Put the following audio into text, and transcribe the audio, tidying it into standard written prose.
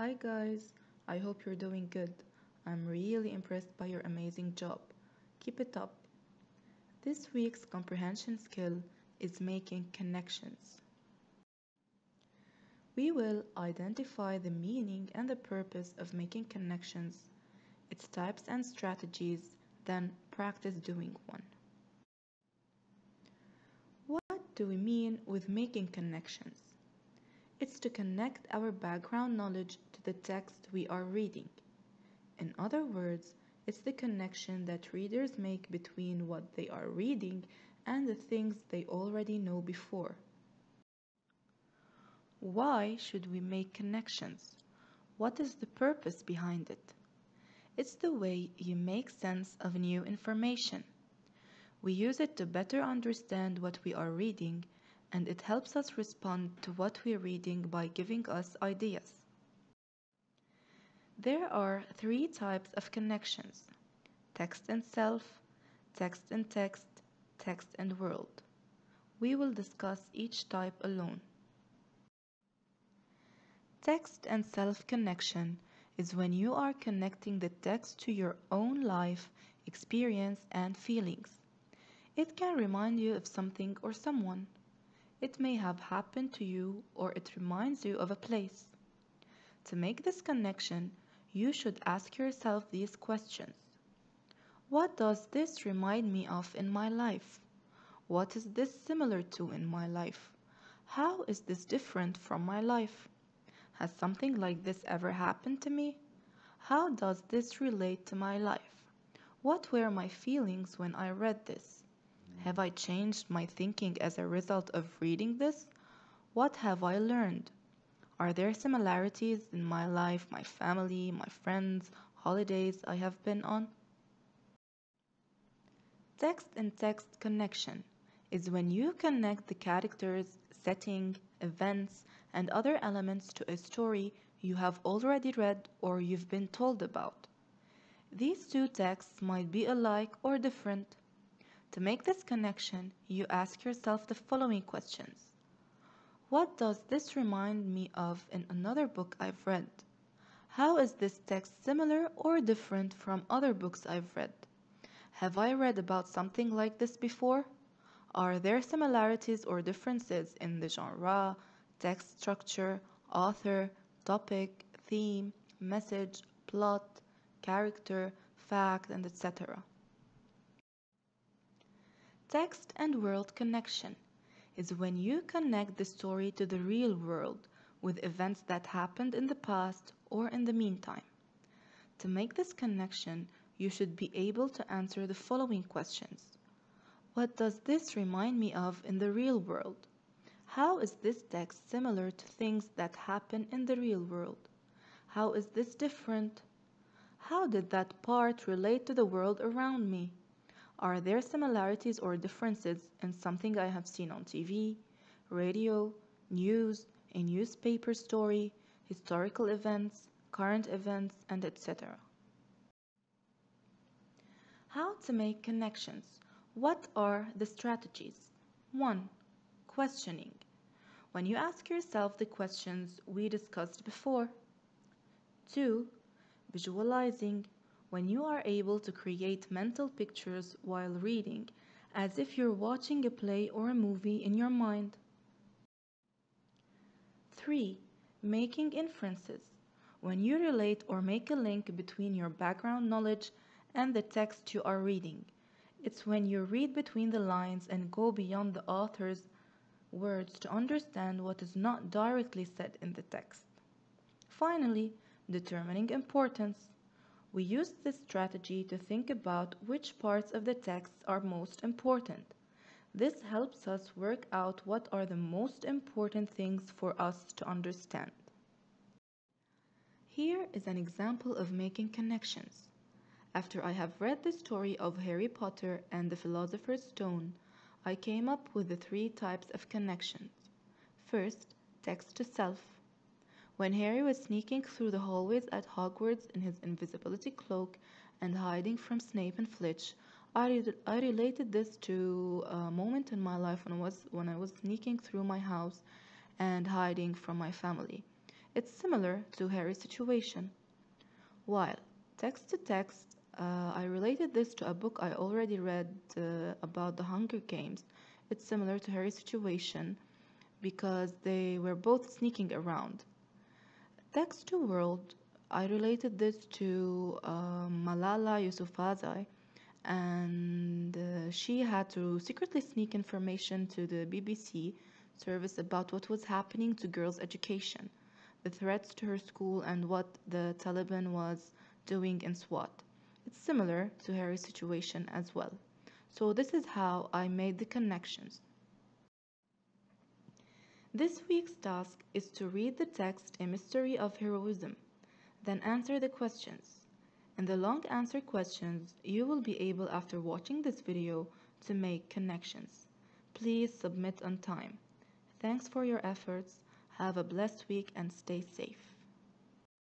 Hi guys, I hope you're doing good. I'm really impressed by your amazing job. Keep it up. This week's comprehension skill is making connections. We will identify the meaning and the purpose of making connections, its types and strategies, then practice doing one. What do we mean with making connections? It's to connect our background knowledge to the text we are reading. In other words, it's the connection that readers make between what they are reading and the things they already know before. Why should we make connections? What is the purpose behind it? It's the way you make sense of new information. We use it to better understand what we are reading, and it helps us respond to what we're reading by giving us ideas. There are three types of connections: text and self, text and text, text and world. We will discuss each type alone. Text and self connection is when you are connecting the text to your own life, experience, and feelings. It can remind you of something or someone. It may have happened to you or it reminds you of a place. To make this connection, you should ask yourself these questions. What does this remind me of in my life? What is this similar to in my life? How is this different from my life? Has something like this ever happened to me? How does this relate to my life? What were my feelings when I read this? Have I changed my thinking as a result of reading this? What have I learned? Are there similarities in my life, my family, my friends, holidays I have been on? Text and text connection is when you connect the characters, setting, events, and other elements to a story you have already read or you've been told about. These two texts might be alike or different. To make this connection, you ask yourself the following questions. What does this remind me of in another book I've read? How is this text similar or different from other books I've read? Have I read about something like this before? Are there similarities or differences in the genre, text structure, author, topic, theme, message, plot, character, fact, and etc.? Text and world connection is when you connect the story to the real world with events that happened in the past or in the meantime. To make this connection, you should be able to answer the following questions. What does this remind me of in the real world? How is this text similar to things that happen in the real world? How is this different? How did that part relate to the world around me? Are there similarities or differences in something I have seen on TV, radio, news, a newspaper story, historical events, current events, and etc.? How to make connections. What are the strategies? 1. Questioning. When you ask yourself the questions we discussed before. 2. Visualizing. When you are able to create mental pictures while reading, as if you're watching a play or a movie in your mind. 3. Making inferences. When you relate or make a link between your background knowledge and the text you are reading. It's when you read between the lines and go beyond the author's words to understand what is not directly said in the text. Finally, determining importance. We use this strategy to think about which parts of the text are most important. This helps us work out what are the most important things for us to understand. Here is an example of making connections. After I have read the story of Harry Potter and the Philosopher's Stone, I came up with the three types of connections. First, text to self. When Harry was sneaking through the hallways at Hogwarts in his invisibility cloak and hiding from Snape and Filch, I related this to a moment in my life when I was sneaking through my house and hiding from my family. It's similar to Harry's situation. While text to text, I related this to a book I already read about the Hunger Games. It's similar to Harry's situation because they were both sneaking around. Text to world, I related this to Malala Yousafzai, and she had to secretly sneak information to the BBC service about what was happening to girls' education, the threats to her school, and what the Taliban was doing in SWAT. It's similar to Harry's situation as well. So, this is how I made the connections. This week's task is to read the text A Mystery of Heroism, then answer the questions. In the long answer questions, you will be able after watching this video to make connections. Please submit on time. Thanks for your efforts. Have a blessed week and stay safe.